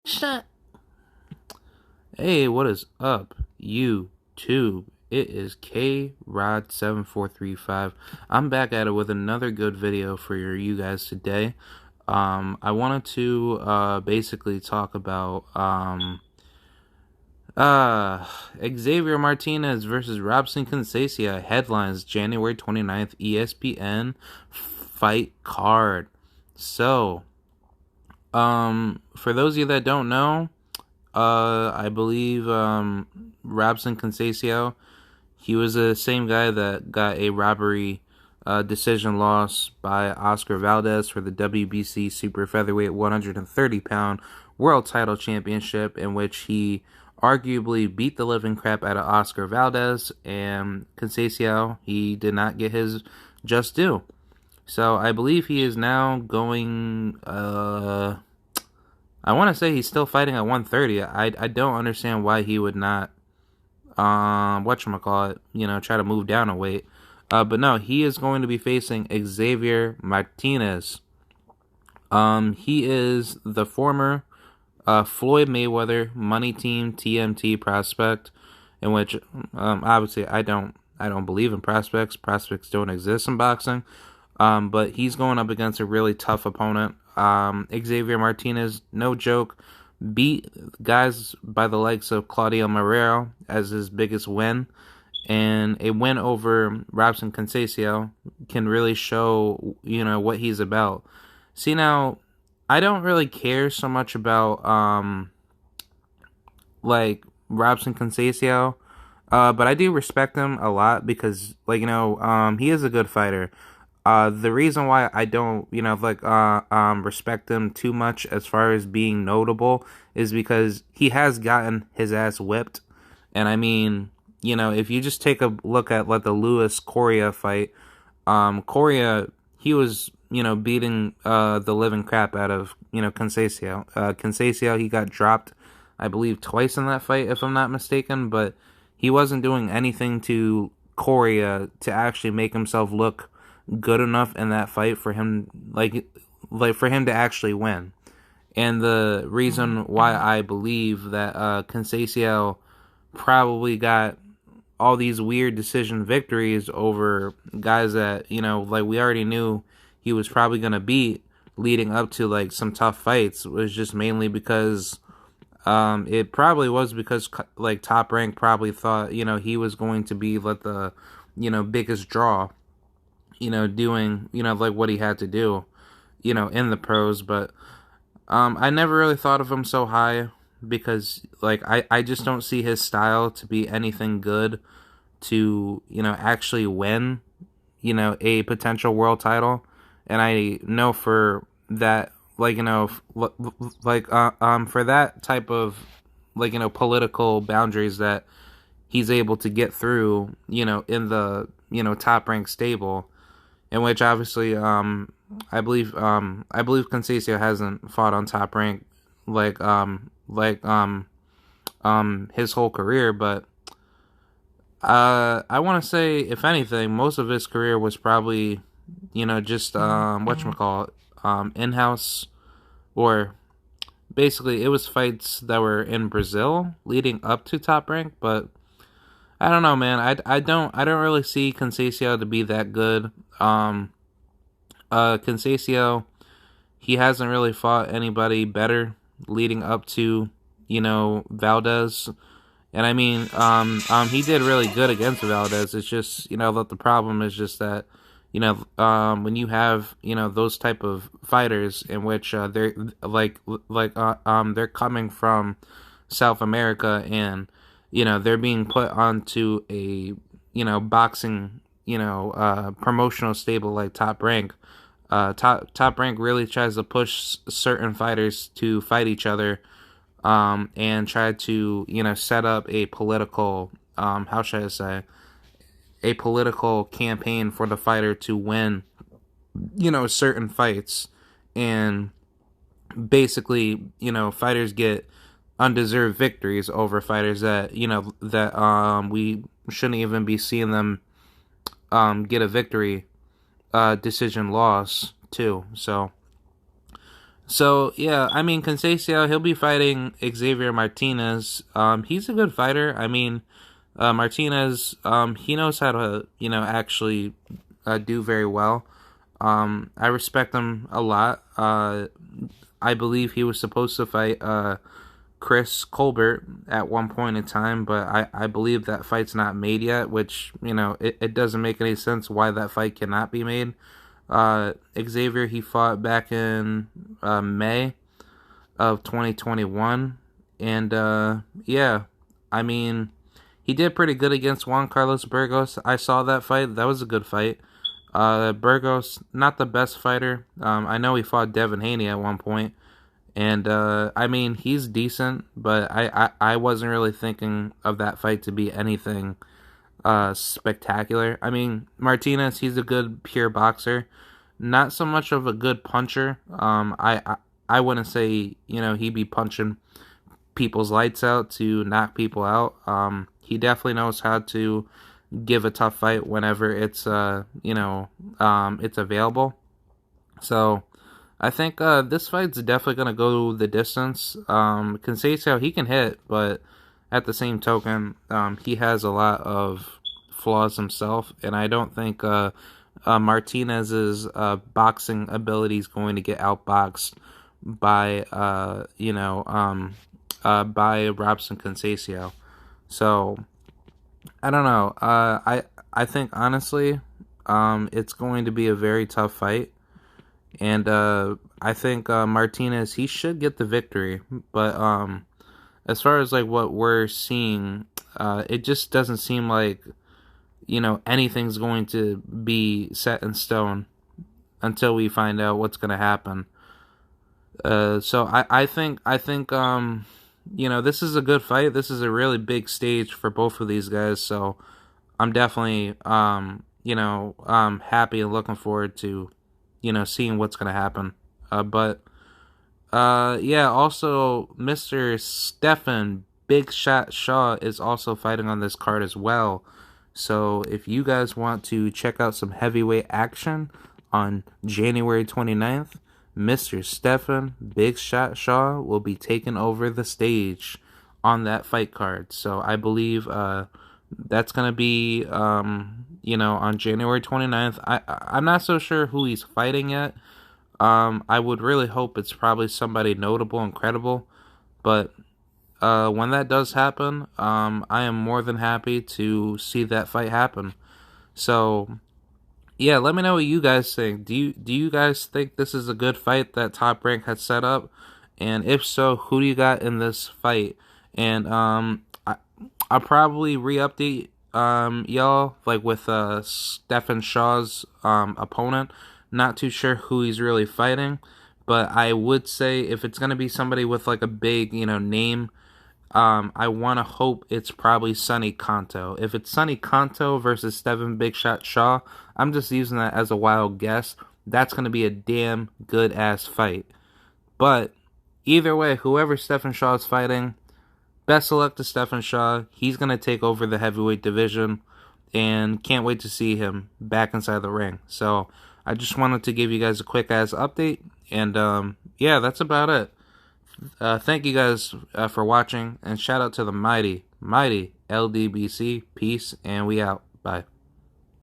Shut. Hey, what is up, YouTube? It is KRod7435. I'm back at it with another good video for you guys today. I wanted to basically talk about Xavier Martinez versus Robson Conceicao, headlines January 29th, ESPN fight card. So, for those of you that don't know, I believe Robson Conceicao, he was the same guy that got a robbery decision loss by Oscar Valdez for the WBC Super Featherweight 130-pound World Title Championship, in which he arguably beat the living crap out of Oscar Valdez, and Conceicao, he did not get his just due. So I believe he is now going, I want to say he's still fighting at 130. I don't understand why he would not, whatchamacallit, try to move down a weight. But no, he is going to be facing Xavier Martinez. He is the former Floyd Mayweather Money Team TMT prospect, in which obviously I don't believe in prospects. Prospects don't exist in boxing. But he's going up against a really tough opponent. Xavier Martinez, no joke, beat guys by the likes of Claudio Marrero as his biggest win. And a win over Robson Conceicao can really show, what he's about. See, now, I don't really care so much about, Robson Conceicao, but I do respect him a lot because, he is a good fighter. The reason why I don't, respect him too much as far as being notable is because he has gotten his ass whipped. And I mean, if you just take a look at the Lewis Correa fight, Correa, he was, beating the living crap out of, Conceicao. Conceicao, he got dropped, I believe, twice in that fight, if I'm not mistaken, but he wasn't doing anything to Correa to actually make himself look good enough in that fight for him, for him to actually win. And the reason why I believe that Conceicao probably got all these weird decision victories over guys that, we already knew he was probably going to beat leading up to, some tough fights was just mainly because it probably was because, Top Rank probably thought, he was going to be, the, biggest draw, doing, what he had to do, in the pros. But I never really thought of him so high because, I just don't see his style to be anything good to, actually win, a potential world title. And I know for that, for that type of, political boundaries that he's able to get through, in the, Top Rank stable, in which obviously, I believe Conceicao hasn't fought on Top Rank his whole career, but I want to say, if anything, most of his career was probably, just in-house, or basically it was fights that were in Brazil leading up to Top Rank, but I don't know, man. I don't really see Conceicao to be that good. Conceicao, he hasn't really fought anybody better leading up to, Valdez. And I mean, he did really good against Valdez. It's just, that the problem is just that, when you have, those type of fighters in which they're they're coming from South America, and they're being put onto a boxing promotional stable like Top Rank. Top Rank really tries to push certain fighters to fight each other, and try to set up a political, how should I say, a political campaign for the fighter to win certain fights. And basically, fighters get undeserved victories over fighters that we shouldn't even be seeing them get a victory decision loss too. So So yeah, I mean Conceicao, he'll be fighting Xavier Martinez. He's a good fighter. I mean, Martinez, he knows how to actually do very well. I respect him a lot. I believe he was supposed to fight Chris Colbert at one point in time, but I believe that fight's not made yet, which, it doesn't make any sense why that fight cannot be made. Xavier, he fought back in May of 2021, and yeah, I mean, he did pretty good against Juan Carlos Burgos. I saw that fight. That was a good fight. Burgos, not the best fighter. I know he fought Devin Haney at one point, and I mean, he's decent, but I wasn't really thinking of that fight to be anything spectacular. I mean, Martinez, he's a good pure boxer, not so much of a good puncher. I wouldn't say he'd be punching people's lights out to knock people out. He definitely knows how to give a tough fight whenever it's it's available. So I think this fight's definitely gonna go the distance. Conceicao, he can hit, but at the same token, he has a lot of flaws himself, and I don't think Martinez's boxing ability is going to get outboxed by by Robson Conceicao. So I don't know. I think honestly, it's going to be a very tough fight, and I think Martinez, he should get the victory. But as far as like what we're seeing, it just doesn't seem like anything's going to be set in stone until we find out what's going to happen. So I think this is a good fight. This is a really big stage for both of these guys. So I'm definitely happy and looking forward to seeing what's gonna happen. But yeah, also Mr. Stephen Big Shot Shaw is also fighting on this card as well. So if you guys want to check out some heavyweight action on January 29th, Mr. Stephen Big Shot Shaw will be taking over the stage on that fight card. So I believe that's going to be, on January 29th. I'm not so sure who he's fighting yet. I would really hope it's probably somebody notable and credible. But when that does happen, I am more than happy to see that fight happen. So yeah, let me know what you guys think. Do you guys think this is a good fight that Top Rank has set up? And if so, who do you got in this fight? And I'll probably re-update y'all like with Stephen Shaw's opponent. Not too sure who he's really fighting, but I would say if it's gonna be somebody with like a big name, I want to hope it's probably Sonny Kanto. If it's Sonny Kanto versus Stephen Big Shot Shaw, I'm just using that as a wild guess. That's going to be a damn good ass fight. But either way, whoever Stephen Shaw is fighting, best of luck to Stephen Shaw. He's going to take over the heavyweight division, and can't wait to see him back inside the ring. So I just wanted to give you guys a quick ass update, and yeah, that's about it. Thank you guys for watching, and shout out to the mighty LDBC. Peace, and we out. Bye.